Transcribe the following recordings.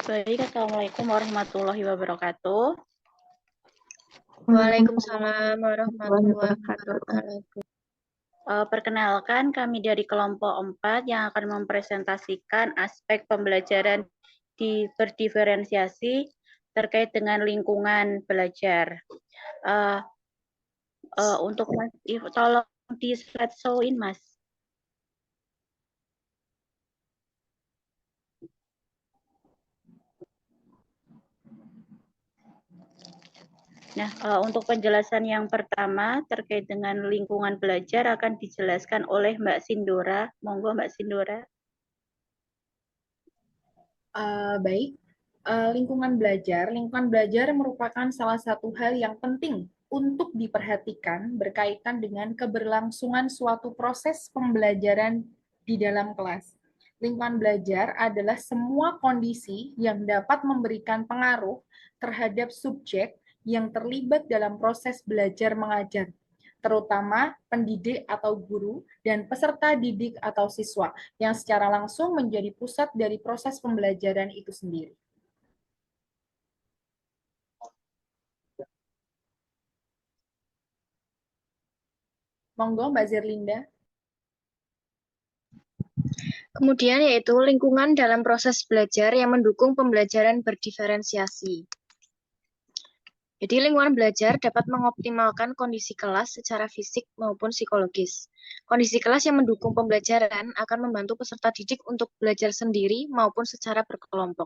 Baik, Assalamualaikum warahmatullahi wabarakatuh. Waalaikumsalam warahmatullahi wabarakatuh. Perkenalkan, kami dari kelompok 4 yang akan mempresentasikan aspek pembelajaran berdiferensiasi terkait dengan lingkungan belajar. Untuk Mas, tolong di slide show-in, Mas. Nah, untuk penjelasan yang pertama terkait dengan lingkungan belajar akan dijelaskan oleh Mbak Sindora. Monggo Mbak Sindora. Baik, lingkungan belajar merupakan salah satu hal yang penting untuk diperhatikan berkaitan dengan keberlangsungan suatu proses pembelajaran di dalam kelas. Lingkungan belajar adalah semua kondisi yang dapat memberikan pengaruh terhadap subjek yang terlibat dalam proses belajar mengajar, terutama pendidik atau guru dan peserta didik atau siswa yang secara langsung menjadi pusat dari proses pembelajaran itu sendiri. Monggo Mbak Zerlinda. Kemudian yaitu lingkungan dalam proses belajar yang mendukung pembelajaran berdiferensiasi. Jadi lingkungan belajar dapat mengoptimalkan kondisi kelas secara fisik maupun psikologis. Kondisi kelas yang mendukung pembelajaran akan membantu peserta didik untuk belajar sendiri maupun secara berkelompok.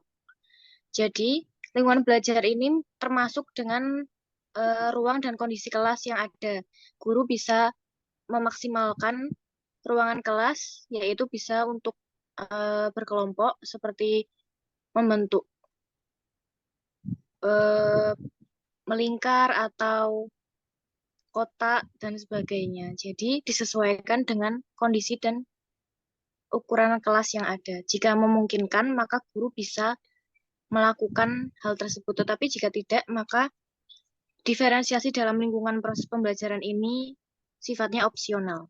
Jadi lingkungan belajar ini termasuk dengan ruang dan kondisi kelas yang ada. Guru bisa memaksimalkan ruangan kelas, yaitu bisa untuk berkelompok seperti membentuk melingkar atau kotak dan sebagainya. Jadi disesuaikan dengan kondisi dan ukuran kelas yang ada. Jika memungkinkan, maka guru bisa melakukan hal tersebut. Tetapi jika tidak, maka diferensiasi dalam lingkungan proses pembelajaran ini sifatnya opsional.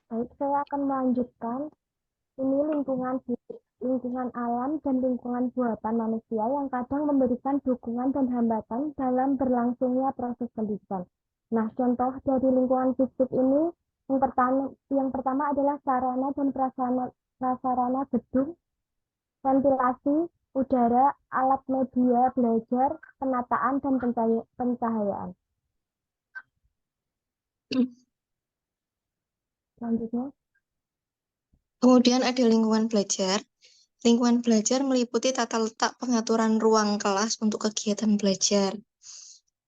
Baik, saya akan melanjutkan. Ini lingkungan alam dan lingkungan buatan manusia yang kadang memberikan dukungan dan hambatan dalam berlangsungnya proses pendidikan. Nah, contoh dari lingkungan fisik ini yang pertama adalah sarana dan prasarana gedung, ventilasi, udara, alat media belajar, penataan, dan pencahayaan. Selanjutnya. Kemudian ada lingkungan belajar. Lingkungan belajar meliputi tata letak pengaturan ruang kelas untuk kegiatan belajar.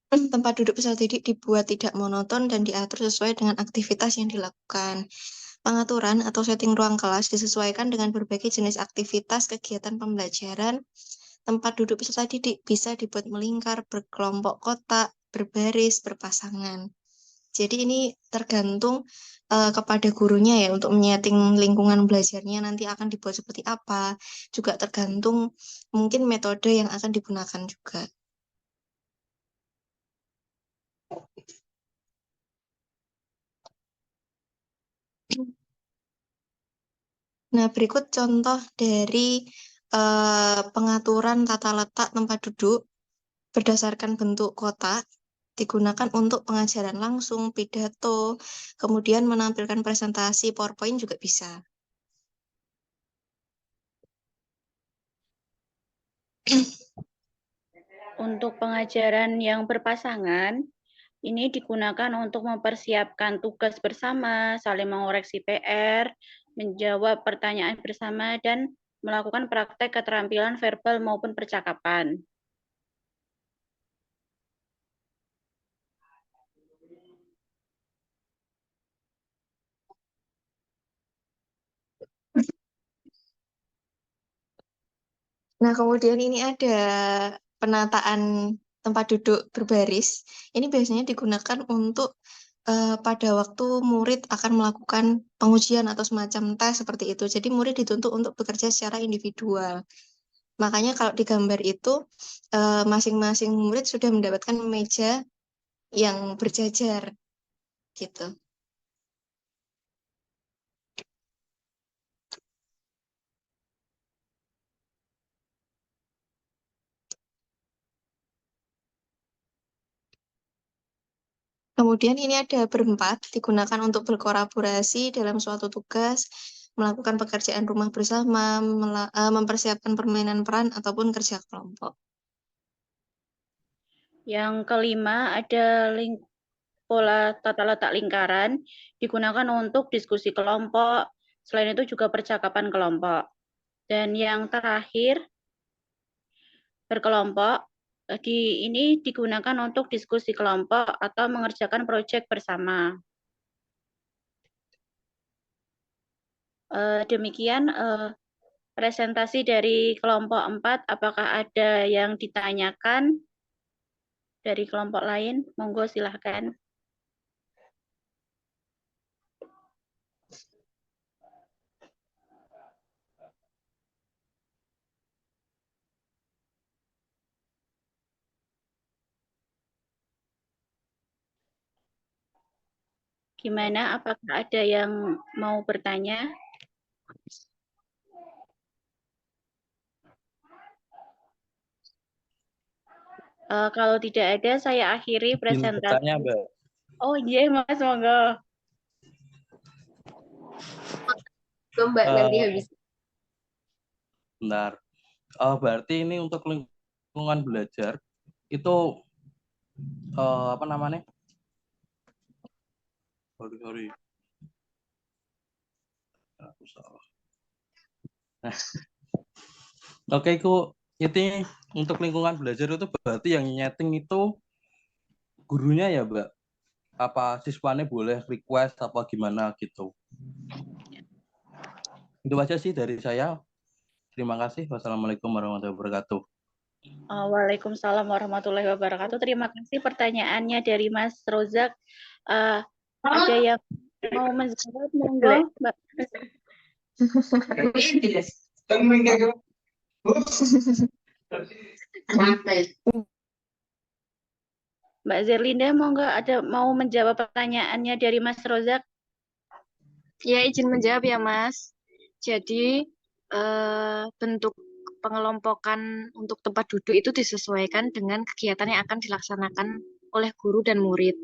Tempat duduk peserta didik dibuat tidak monoton dan diatur sesuai dengan aktivitas yang dilakukan. Pengaturan atau setting ruang kelas disesuaikan dengan berbagai jenis aktivitas kegiatan pembelajaran. Tempat duduk peserta didik bisa dibuat melingkar, berkelompok kotak, berbaris, berpasangan. Jadi ini tergantung kepada gurunya ya untuk menyeting lingkungan belajarnya nanti akan dibuat seperti apa. Juga tergantung mungkin metode yang akan digunakan juga. Nah, berikut contoh dari pengaturan tata letak tempat duduk berdasarkan bentuk kotak digunakan untuk pengajaran langsung, pidato, kemudian menampilkan presentasi PowerPoint juga bisa. Untuk pengajaran yang berpasangan, ini digunakan untuk mempersiapkan tugas bersama, saling mengoreksi PR, menjawab pertanyaan bersama, dan melakukan praktek keterampilan verbal maupun percakapan. Nah, kemudian ini ada penataan tempat duduk berbaris. Ini biasanya digunakan untuk pada waktu murid akan melakukan pengujian atau semacam tes seperti itu. Jadi murid dituntut untuk bekerja secara individual. Makanya kalau di gambar itu masing-masing murid sudah mendapatkan meja yang berjajar gitu. Kemudian ini ada berempat, digunakan untuk berkolaborasi dalam suatu tugas, melakukan pekerjaan rumah bersama, mempersiapkan permainan peran, ataupun kerja kelompok. Yang kelima ada pola tata letak lingkaran, digunakan untuk diskusi kelompok, selain itu juga percakapan kelompok. Dan yang terakhir, berkelompok, ini digunakan untuk diskusi kelompok atau mengerjakan proyek bersama. Demikian presentasi dari kelompok 4. Apakah ada yang ditanyakan dari kelompok lain? Monggo silahkan. Gimana? Apakah ada yang mau bertanya? Kalau tidak ada, saya akhiri presentasi. Bertanya, Mbak. Oh iya, Mas, monggo. Mbak, nanti habis. Bentar. Berarti ini untuk lingkungan belajar itu apa namanya? Sorry. Aku salah. Oke, ini untuk lingkungan belajar itu berarti yang nyeting itu gurunya ya, Mbak? Apa siswanya boleh request apa gimana gitu? Itu aja sih dari saya. Terima kasih. Wassalamualaikum warahmatullahi wabarakatuh. Waalaikumsalam warahmatullahi wabarakatuh. Terima kasih pertanyaannya dari Mas Rozak. Ada yang mau menjawab? Monggo, Mbak. Mbak Zerlinda, monggo ada mau menjawab pertanyaannya dari Mas Rozak? Ya, izin menjawab ya, Mas. Jadi, bentuk pengelompokan untuk tempat duduk itu disesuaikan dengan kegiatan yang akan dilaksanakan oleh guru dan murid.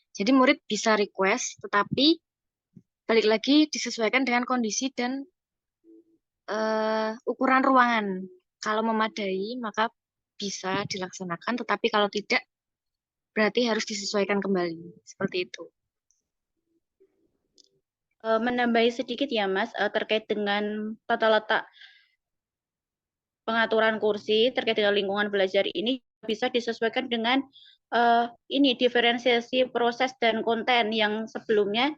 Jadi murid bisa request, tetapi balik lagi disesuaikan dengan kondisi dan ukuran ruangan. Kalau memadai, maka bisa dilaksanakan, tetapi kalau tidak, berarti harus disesuaikan kembali. Seperti itu. Menambahi sedikit ya, Mas, terkait dengan tata letak pengaturan kursi terkait dengan lingkungan belajar ini bisa disesuaikan dengan ini diferensiasi proses dan konten yang sebelumnya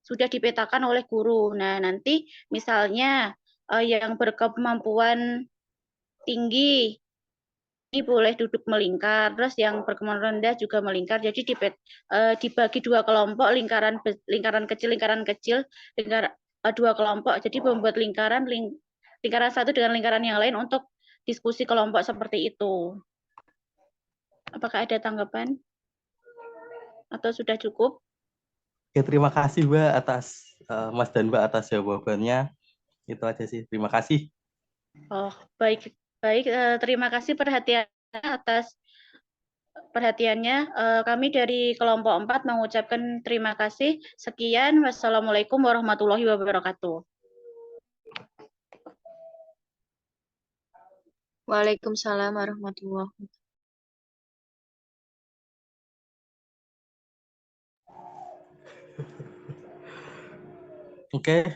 sudah dipetakan oleh guru. Nah, nanti misalnya yang berkemampuan tinggi ini boleh duduk melingkar, terus yang berkemampuan rendah juga melingkar. Jadi dibagi dua kelompok, lingkaran kecil, dua kelompok. Jadi membuat lingkaran satu dengan lingkaran yang lain untuk diskusi kelompok seperti itu. Apakah ada tanggapan? Atau sudah cukup? Oke, terima kasih Mbak atas Mas dan Mbak atas jawabannya. Itu aja sih. Terima kasih. Oh, baik. Terima kasih atas perhatiannya. Kami dari kelompok 4 mengucapkan terima kasih. Sekian. Wassalamualaikum warahmatullahi wabarakatuh. Waalaikumsalam warahmatullahi wabarakatuh. Oke.